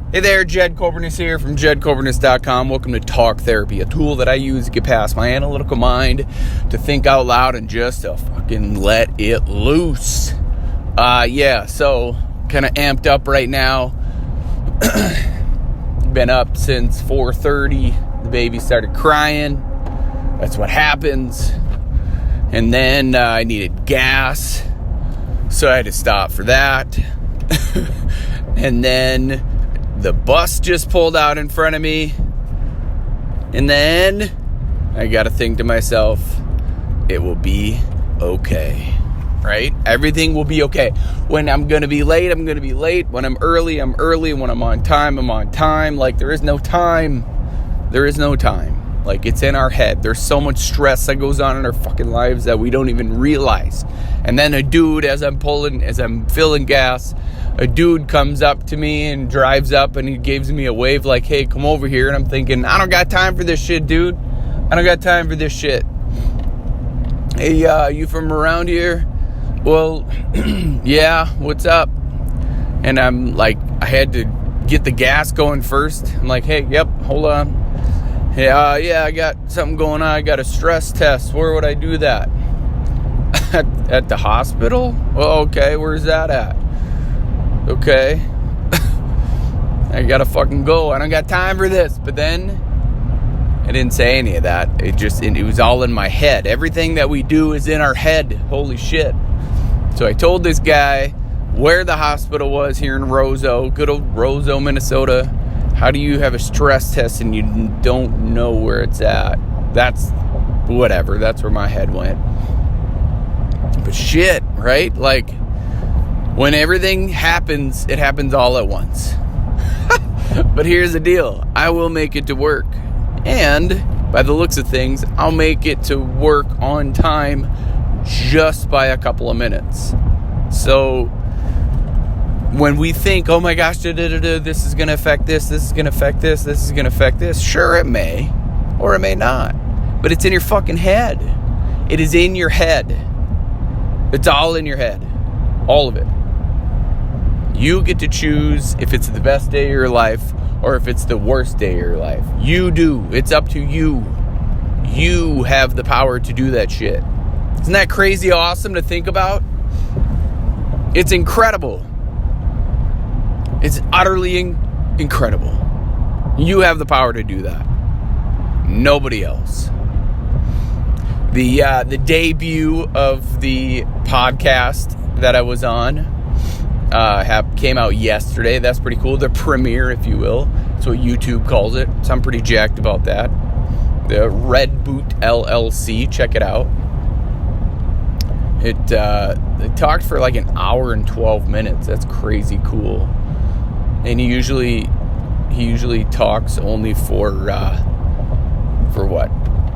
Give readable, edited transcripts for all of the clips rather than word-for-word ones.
Hey there, Kobernusz here from JedKobernusz.com. Welcome to Talk Therapy, a tool that I use to get past my analytical mind, to think out loud, and just to fucking let it loose. So kind of amped up right now. Been up since 4:30. The baby started crying. That's what happens. And then I needed gas, so I had to stop for that. And then the bus just pulled out in front of me. And then I got to think to myself, it will be okay. Right? Everything will be okay. When I'm going to be late, I'm going to be late. When I'm early, I'm early. When I'm on time, I'm on time. Like, there is no time. There is no time. Like, it's in our head. There's so much stress that goes on in our fucking lives that we don't even realize. And then a dude, as I'm filling gas, a dude comes up to me and drives up and he gives me a wave like, hey, come over here. And I'm thinking, I don't got time for this shit, dude. I don't got time for this shit. Hey, you from around here? Well, yeah, what's up? And I'm like, I had to get the gas going first. I'm like, hey, yep, hold on. Hey, yeah, I got something going on. I got a stress test. Where would I do that? At the hospital? Well, okay, where's that at? Okay. I gotta fucking go. I don't got time for this. But then I didn't say any of that. It was all in my head. Everything that we do is in our head. Holy shit. So I told this guy where the hospital was here in Roseau, good old Roseau, Minnesota. How do you have a stress test and you don't know where it's at? That's whatever. That's where my head went. But shit, right? Like, when everything happens, it happens all at once. But here's the deal. I will make it to work. And by the looks of things, I'll make it to work on time just by a couple of minutes. So when we think, oh my gosh, this is going to affect this is going to affect this is going to affect this, sure, it may, or it may not. But it's in your fucking head. It is in your head. It's all in your head. All of it. You get to choose if it's the best day of your life or if it's the worst day of your life. You do. It's up to you. You have the power to do that shit. Isn't that crazy awesome to think about? It's incredible. It's utterly incredible. You have the power to do that. Nobody else. The debut of the podcast that I was on came out yesterday. That's pretty cool. The premiere, if you will. That's what YouTube calls it. So I'm pretty jacked about that. The Red Boot LLC. Check it out. It talked for like an hour and 12 minutes. That's crazy cool. And he usually talks only for what?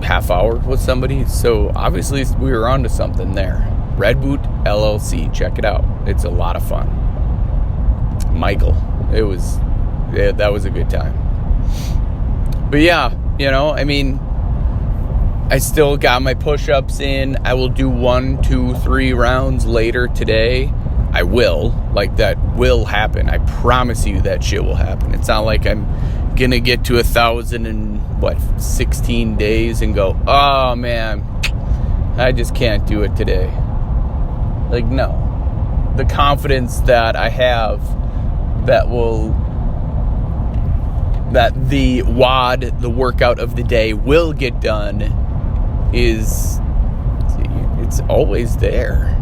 Half hour with somebody. So obviously we were onto something there. Red Boot LLC. Check it out. It's a lot of fun. Michael. That was a good time. But yeah, I still got my push-ups in. I will do 1, 2, 3 rounds later today. I will. Like, that will happen. I promise you that shit will happen. It's not like I'm gonna get to 1,000 in 16 days and go, oh man, I just can't do it today. Like, no. The confidence that I have that the WOD, the workout of the day, will get done it's always there.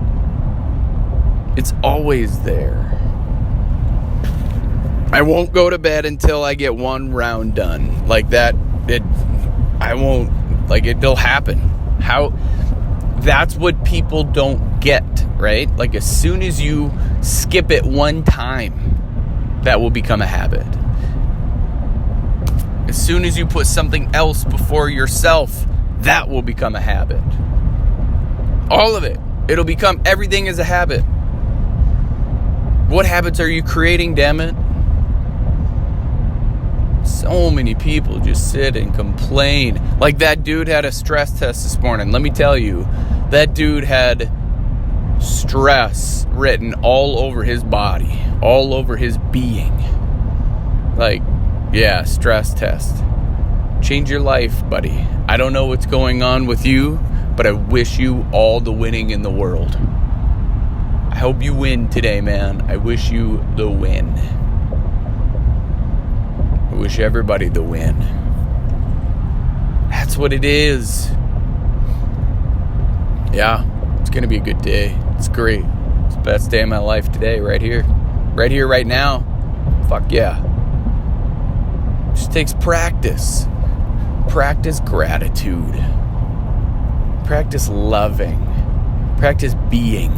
It's always there. I won't go to bed until I get one round done. Like that, it'll happen. That's what people don't get, right? Like, as soon as you skip it one time, that will become a habit. As soon as you put something else before yourself, that will become a habit. All of it. It'll become, everything is a habit. What habits are you creating, damn it? So many people just sit and complain. Like, that dude had a stress test this morning. Let me tell you, that dude had stress written all over his body, all over his being. Like, yeah, stress test. Change your life, buddy. I don't know what's going on with you, but I wish you all the winning in the world. I hope you win today, man. I wish you the win. I wish everybody the win. That's what it is. Yeah, it's going to be a good day. It's great. It's the best day of my life today, right here. Right here, right now. Fuck yeah. It just takes practice. Practice gratitude. Practice loving. Practice being.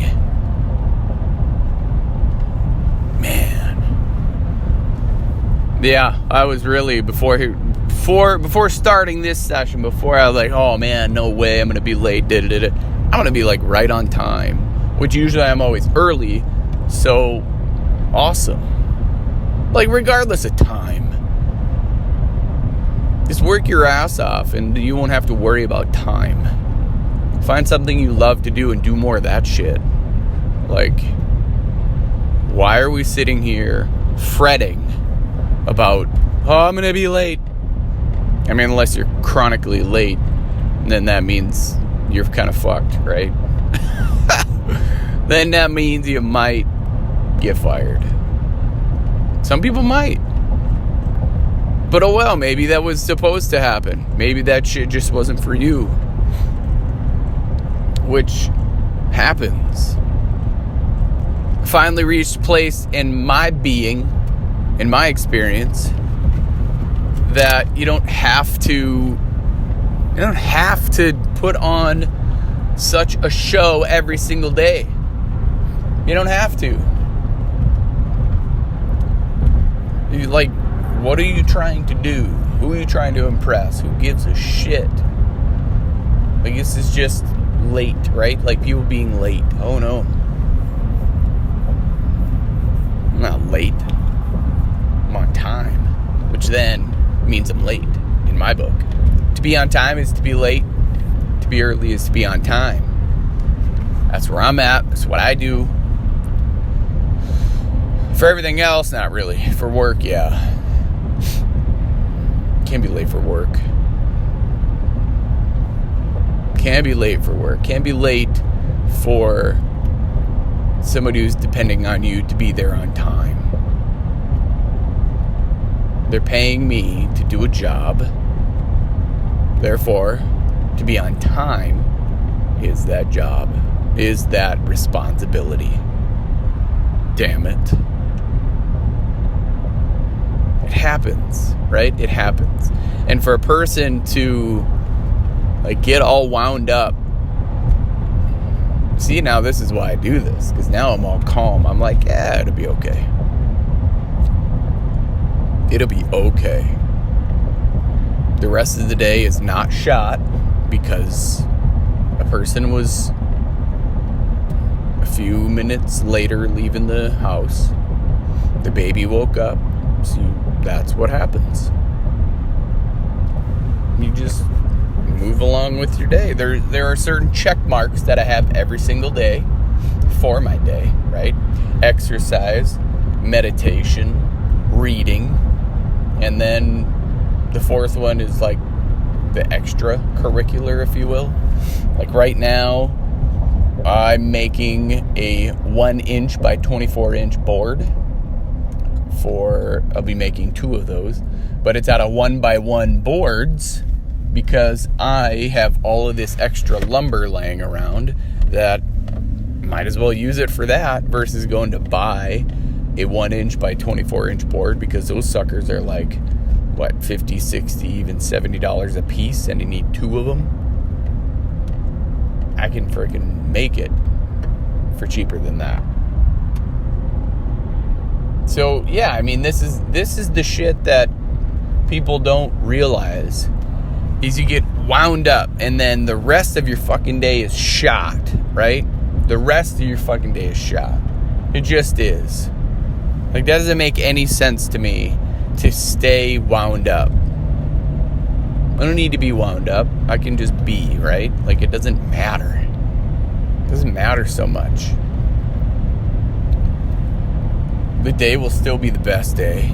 Man. Yeah, I was really, before starting this session, before I was like, oh man, no way, I'm going to be late. I'm going to be like right on time. Which usually I'm always early. So, awesome. Like, regardless of time. Just work your ass off and you won't have to worry about time. Find something you love to do and do more of that shit. Like, why are we sitting here fretting about, oh, I'm going to be late? I mean, unless you're chronically late, then that means you're kind of fucked, right? Then that means you might get fired. Some people might. But oh well, maybe that was supposed to happen. Maybe that shit just wasn't for you. Which happens. I finally reached a place in my being, in my experience, that you don't have to put on such a show every single day. You don't have to. You, like, what are you trying to do? Who are you trying to impress? Who gives a shit? Like, this is just late, right? Like, people being late. Oh, no. I'm not late. I'm on time. Which then means I'm late, in my book. To be on time is to be late. To be early is to be on time. That's where I'm at. That's what I do. For everything else, not really. For work, yeah. Can't be late for work. Can't be late for work. Can't be late for somebody who's depending on you to be there on time. They're paying me to do a job. Therefore, to be on time is that job, is that responsibility. Damn it. It happens, right? It happens. And for a person to like get all wound up. See, now this is why I do this, because now I'm all calm. I'm like, yeah, it'll be okay. It'll be okay. The rest of the day is not shot because a person was a few minutes later leaving the house. The baby woke up. So that's what happens. You just move along with your day. There are certain check marks that I have every single day for my day, right? Exercise, meditation, reading, and then the fourth one is like the extracurricular, if you will. Like right now, I'm making a 1-inch by 24-inch board. I'll be making 2 of those, but it's out of 1x1 boards because I have all of this extra lumber laying around that might as well use it for that versus going to buy a 1-inch by 24-inch board, because those suckers are like, what, $50, $60, even $70 a piece, and you need 2 of them. I can freaking make it for cheaper than that. So yeah, I mean, this is the shit that people don't realize, is you get wound up and then the rest of your fucking day is shot, right? The rest of your fucking day is shot. It just is. Like, that doesn't make any sense to me to stay wound up. I don't need to be wound up. I can just be, right? Like, it doesn't matter. It doesn't matter so much. The day will still be the best day.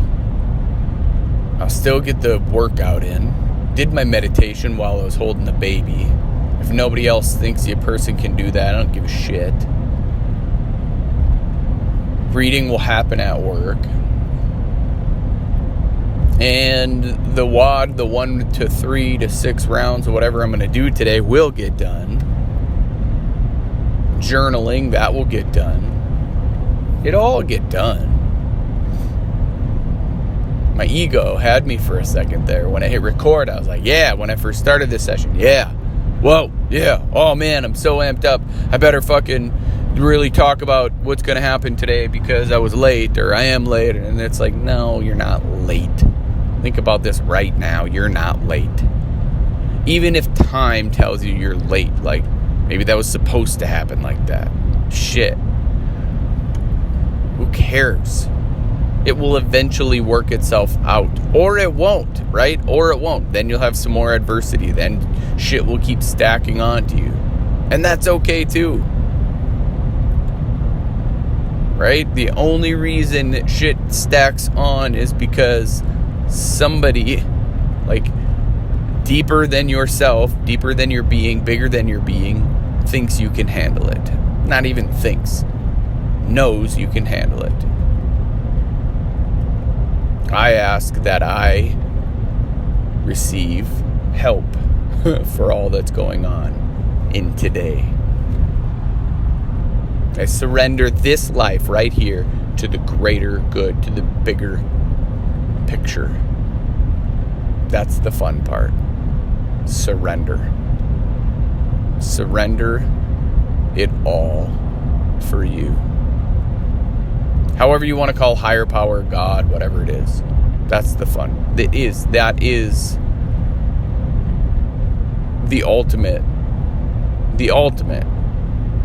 I'll still get the workout in. Did my meditation while I was holding the baby. If nobody else thinks a person can do that, I don't give a shit. Reading will happen at work. And the WOD, the 1 to 3 to 6 rounds or whatever I'm going to do today will get done. Journaling, that will get done. It'll all get done. My ego had me for a second there. When I hit record, I was like, yeah, when I first started this session, yeah. Whoa, yeah. Oh, man, I'm so amped up. I better fucking really talk about what's going to happen today because I was late or I am late. And it's like, no, you're not late. Think about this right now. You're not late. Even if time tells you you're late, like maybe that was supposed to happen like that. Shit. Who cares? It will eventually work itself out. Or it won't, right? Or it won't. Then you'll have some more adversity. Then shit will keep stacking onto you. And that's okay too. Right? The only reason that shit stacks on is because somebody, like, deeper than yourself, deeper than your being, bigger than your being, thinks you can handle it. Not even thinks. Knows you can handle it. I ask that I receive help for all that's going on in today. I surrender this life right here to the greater good, to the bigger picture. That's the fun part. Surrender. Surrender it all for you. However you want to call higher power, God, whatever it is. That's the fun. That is the ultimate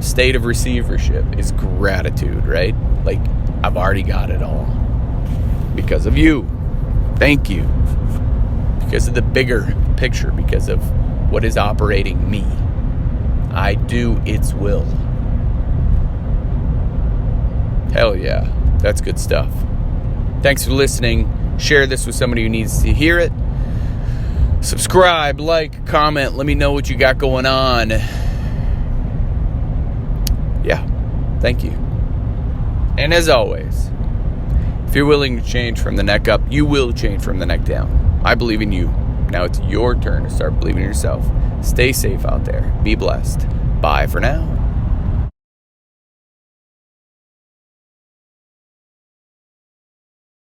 state of receivership is gratitude, right? Like, I've already got it all. Because of you. Thank you. Because of the bigger picture. Because of what is operating me. I do its will. Hell yeah. That's good stuff. Thanks for listening. Share this with somebody who needs to hear it. Subscribe, like, comment. Let me know what you got going on. Yeah. Thank you. And as always, if you're willing to change from the neck up, you will change from the neck down. I believe in you. Now it's your turn to start believing in yourself. Stay safe out there. Be blessed. Bye for now.